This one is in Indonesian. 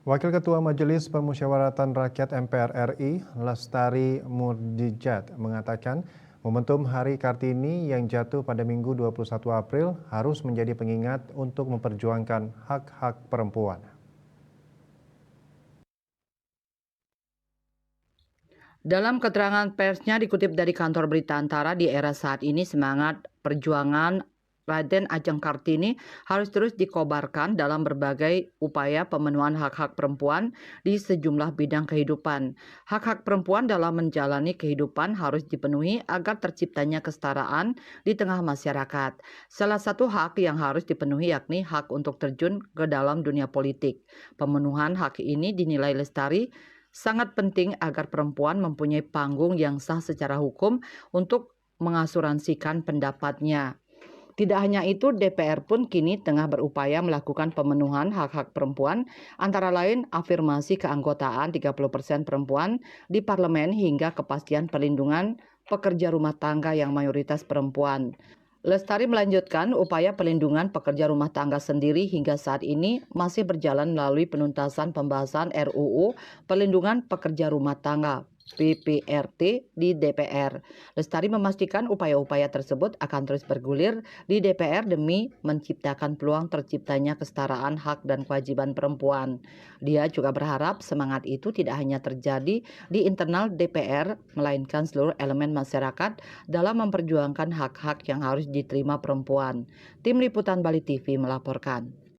Wakil Ketua Majelis Permusyawaratan Rakyat MPR RI, Lestari Murdijat, mengatakan momentum Hari Kartini yang jatuh pada Minggu 21 April harus menjadi pengingat untuk memperjuangkan hak-hak perempuan. Dalam keterangan persnya dikutip dari kantor berita Antara, di era saat ini semangat perjuangan Raden Ajeng Kartini harus terus dikobarkan dalam berbagai upaya pemenuhan hak-hak perempuan di sejumlah bidang kehidupan. Hak-hak perempuan dalam menjalani kehidupan harus dipenuhi agar terciptanya kesetaraan di tengah masyarakat. Salah satu hak yang harus dipenuhi yakni hak untuk terjun ke dalam dunia politik. Pemenuhan hak ini dinilai Lestari sangat penting agar perempuan mempunyai panggung yang sah secara hukum untuk mengasuransikan pendapatnya. Tidak hanya itu, DPR pun kini tengah berupaya melakukan pemenuhan hak-hak perempuan, antara lain afirmasi keanggotaan 30% perempuan di parlemen hingga kepastian perlindungan pekerja rumah tangga yang mayoritas perempuan. Lestari melanjutkan upaya pelindungan pekerja rumah tangga sendiri hingga saat ini masih berjalan melalui penuntasan pembahasan RUU Perlindungan Pekerja Rumah Tangga PPRT di DPR. Lestari memastikan upaya-upaya tersebut akan terus bergulir di DPR demi menciptakan peluang terciptanya kesetaraan hak dan kewajiban perempuan. Dia juga berharap semangat itu tidak hanya terjadi di internal DPR, melainkan seluruh elemen masyarakat dalam memperjuangkan hak-hak yang harus diterima perempuan. Tim Liputan Bali TV melaporkan.